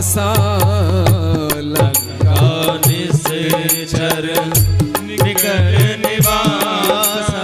निवासा लंका निश्चर निकट निवासा।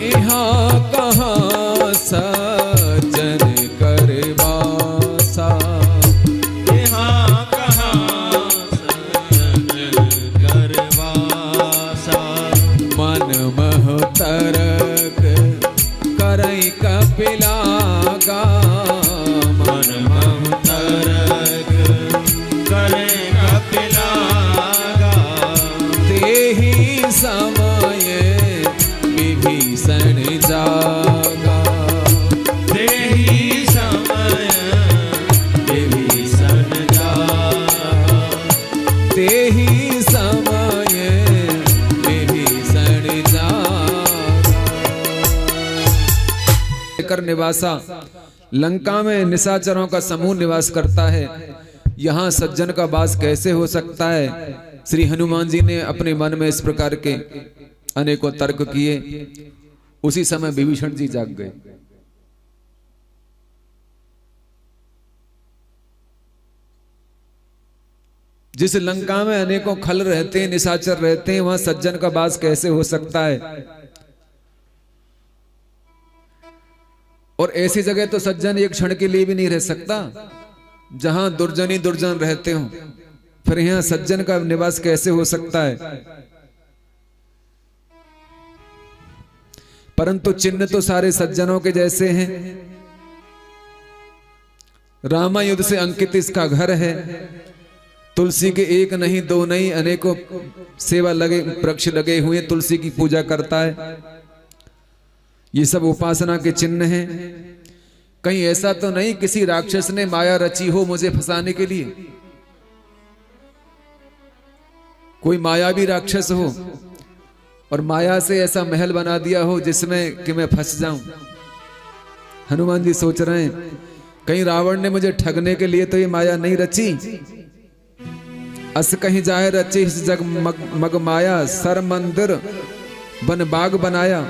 यहाँ कहाँ सज्जन कर वासा। यहाँ कहाँ सज्जन कर वासा। मन मह तरक करई कपिलागा। मन मह तरक करे कपिलागा। तेहि समय विभीषण जागा। तेहि समय विभीषण जागा। तेहि समय विभीषण जागा। कर निवासा, लंका में निशाचरों का समूह निवास करता है, यहाँ सज्जन का वास कैसे हो सकता है। श्री हनुमान जी ने अपने मन में इस प्रकार के अनेकों तर्क किए। उसी समय विभीषण जी जाग गए। जिस लंका में अनेकों खल रहते हैं, निशाचर रहते हैं, वहां सज्जन का वास कैसे हो सकता है। और ऐसी जगह तो सज्जन एक क्षण के लिए भी नहीं रह सकता जहां दुर्जन ही दुर्जन रहते हो। फिर यहां सज्जन का निवास कैसे हो सकता है। परंतु चिन्ह तो सारे सज्जनों के जैसे हैं। रामायुध से अंकित इसका घर है। तुलसी के एक नहीं दो नहीं अनेकों सेवा लगे वृक्ष लगे हुए, तुलसी की पूजा करता है। ये सब उपासना के चिन्ह हैं। कहीं ऐसा तो नहीं किसी राक्षस ने माया रची हो मुझे फंसाने के लिए। कोई मायावी राक्षस हो और माया से ऐसा महल बना दिया हो जिसमें कि मैं फंस जाऊं। हनुमान जी सोच रहे हैं कहीं रावण ने मुझे ठगने के लिए तो ये माया नहीं रची। अस कहीं जाए रची इस जग मग माया, सर मंदिर बन बाग बनाया।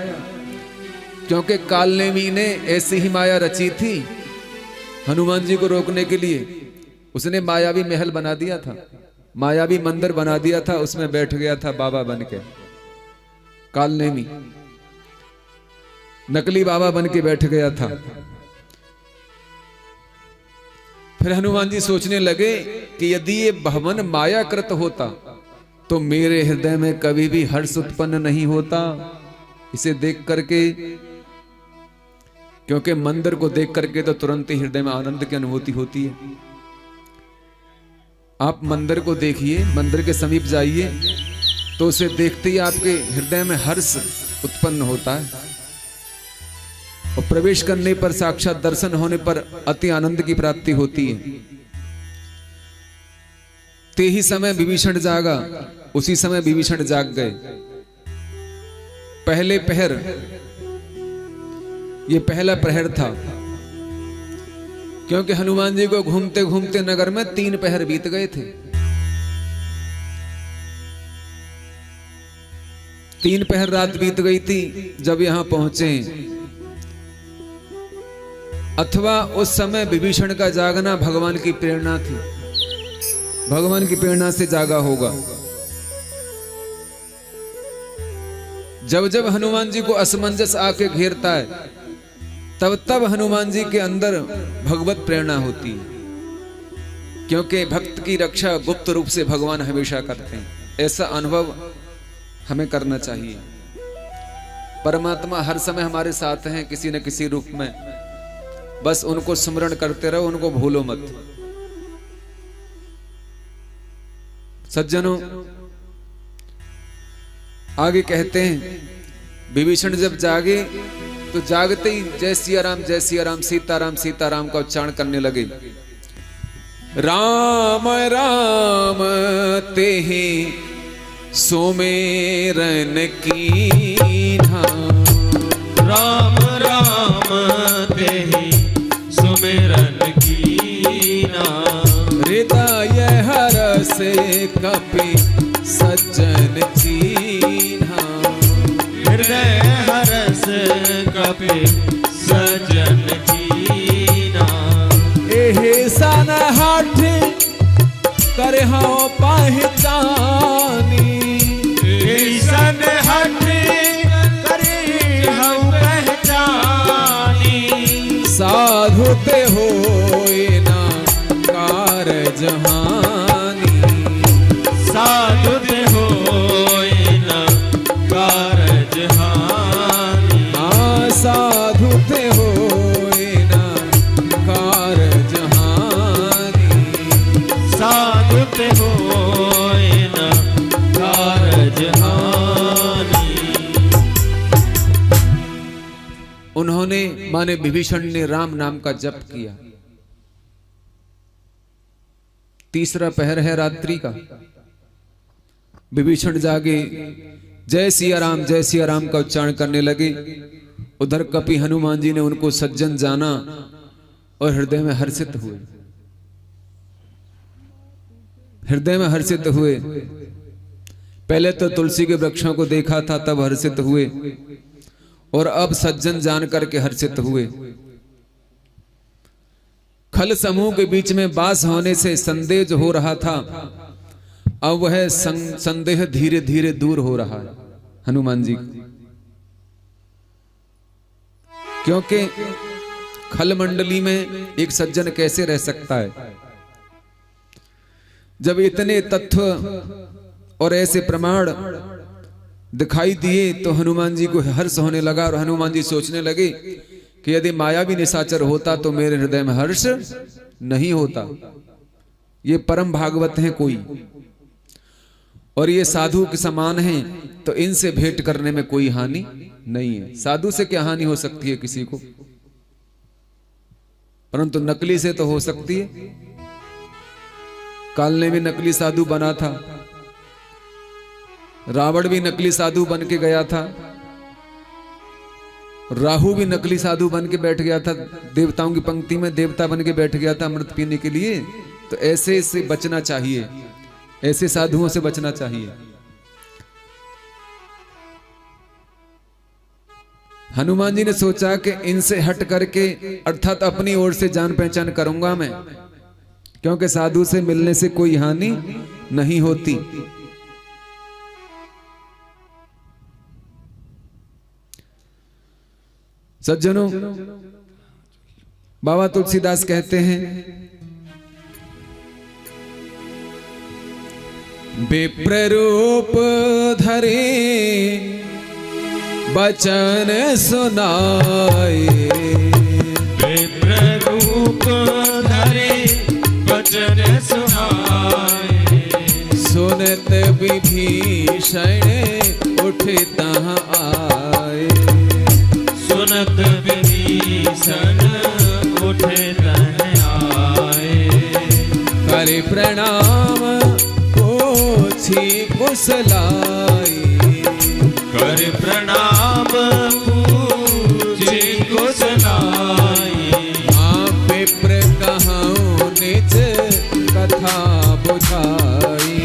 क्योंकि कालनेमी ने ऐसी ही माया रची थी हनुमान जी को रोकने के लिए। उसने मायावी महल बना दिया था, मायावी मंदिर बना दिया था, उसमें बैठ गया था बाबा बन के। कालनेमी नकली बाबा बन के बैठ गया था। फिर हनुमान जी सोचने लगे कि यदि ये भवन मायाकृत होता तो मेरे हृदय में कभी भी हर्ष उत्पन्न नहीं होता इसे देख करके। क्योंकि मंदिर को देख करके तो तुरंत ही हृदय में आनंद की अनुभूति होती है। आप मंदिर को देखिए, मंदिर के समीप जाइए तो उसे देखते ही आपके हृदय में हर्ष उत्पन्न होता है। और प्रवेश करने पर, साक्षात दर्शन होने पर अति आनंद की प्राप्ति होती है। ते ही समय विभीषण जागा, उसी समय विभीषण जाग गए। पहले पहर, ये पहला प्रहर था। क्योंकि हनुमान जी को घूमते घूमते नगर में 3 पहर बीत गए थे। 3 पहर रात बीत गई थी जब यहां पहुंचे। अथवा उस समय विभीषण का जागना भगवान की प्रेरणा थी, भगवान की प्रेरणा से जागा होगा। जब जब हनुमान जी को असमंजस आके घेरता है तब तब हनुमान जी के अंदर भगवत प्रेरणा होती है। क्योंकि भक्त की रक्षा गुप्त रूप से भगवान हमेशा करते हैं। ऐसा अनुभव हमें करना चाहिए। परमात्मा हर समय हमारे साथ हैं किसी न किसी रूप में। बस उनको स्मरण करते रहो, उनको भूलो मत। सज्जनों, आगे कहते हैं विभीषण जब जागे तो जागते ही जय सिया राम जय सिया राम, सीताराम सीताराम का उच्चारण करने लगे। राम राम तेहि सुमेरन कीन्हा। राम राम तेहि सुमेरन कीन्हा। हृदय हरष कपि सज्जन चीन्हा। हृदय हरष कपि सज्जन चीन्हा। एहे ऐसा न हाथ करे हो पहचानी, ऐसा न हट करे हम पहचानी। साधु ते होए ना कार जहानी, साधु ते होए ना कारज हानि। साधु ते होए ना कार जहानी, साधु ते होए ना कारज हानि। उन्होंने माने विभीषण ने राम नाम का जप किया। तीसरा पहर है रात्रि का। विभीषण जागे जय सिया राम का उच्चारण करने लगे। उधर कपि हनुमान जी ने उनको सज्जन जाना और हृदय में हर्षित हुए, हृदय में हर्षित हुए। पहले तो तुलसी के वृक्षों को देखा था तब हर्षित हुए, और अब सज्जन जान करके हर्षित हुए। खल समूह के बीच में वास होने से संदेह जो हो रहा था, अब वह संदेह धीरे धीरे दूर हो रहा है हनुमान जी, क्योंकि खल मंडली में एक सज्जन कैसे रह सकता है। जब इतने तथ्य और ऐसे प्रमाण दिखाई दिए तो हनुमान जी को हर्ष होने लगा, और हनुमान जी सोचने लगे कि यदि माया भी निशाचर होता तो मेरे हृदय में हर्ष नहीं होता। ये परम भागवत हैं कोई, और ये साधु के समान हैं, तो इनसे भेंट करने में कोई हानि नहीं है। साधु से क्या हानि हो सकती है किसी को, परंतु नकली से तो हो सकती है। काल ने भी नकली साधु बना था, रावण भी नकली साधु बन के गया था, राहु भी नकली साधु बन के बैठ गया था, देवताओं की पंक्ति में देवता बन के बैठ गया था अमृत पीने के लिए। तो ऐसे से बचना चाहिए, ऐसे साधुओं से बचना चाहिए। हनुमान जी ने सोचा कि इनसे हट करके, अर्थात अपनी ओर से जान पहचान करूंगा मैं, क्योंकि साधु से मिलने से कोई हानि नहीं होती। सज्जनों, बाबा तुलसीदास कहते हैं, विप्र रूप धरे बचन सुनाए, विप्र रूप धरे बचन सुनाए। सुनत विभीषण उठे तहाँ आए, सुनत विभीषण उठे तहाँ आए। कर प्रणाम पूछी कुशलाई, कर प्रणाम पूछी कुशलाई। विप्र कहूँ निज कथा बुझाई,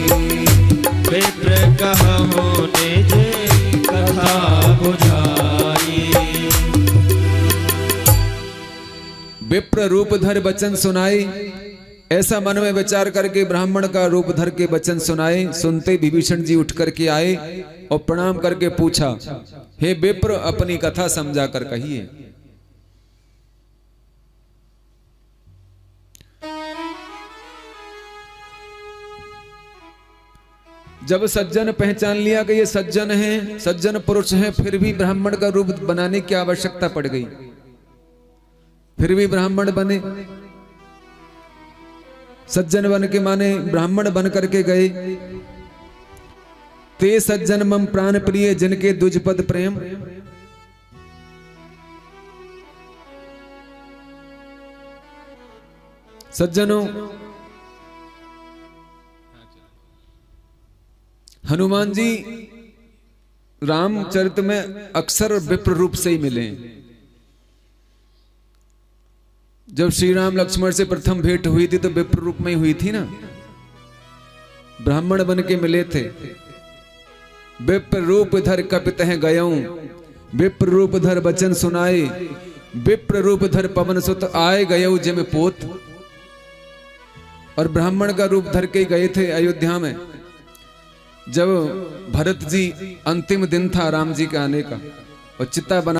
विप्र कहूँ निज कथा बुझाई। विप्र रूप धर बचन सुनाई, ऐसा मन में विचार करके ब्राह्मण का रूप धर के वचन सुनाए। सुनते विभीषण जी उठ करके आए और प्रणाम करके पूछा, हे विप्र अपनी कथा समझा कर कहिए। जब सज्जन पहचान लिया कि ये सज्जन हैं, सज्जन पुरुष हैं, फिर भी ब्राह्मण का रूप बनाने की आवश्यकता पड़ गई, फिर भी ब्राह्मण बने। सज्जन बन के माने ब्राह्मण बन करके गए। ते सज्जन मम प्राण प्रिय जिनके दुजपद प्रेम, सज्जनों, हनुमान जी रामचरित में अक्सर विप्र रूप से ही मिले। जब श्री राम लक्ष्मण से प्रथम भेंट हुई थी तो विप्र रूप में ही हुई थी ना, ब्राह्मण बन के मिले थे। विप्र रूप धर कपित हैं गयऊं, विप्र रूप धर बचन सुनाए, विप्र रूप धर पवन सुत आए गयऊ जिम पोत। और ब्राह्मण का रूप धर के गए थे अयोध्या में। जब भरत जी अंतिम दिन था राम जी के आने का और चिता बना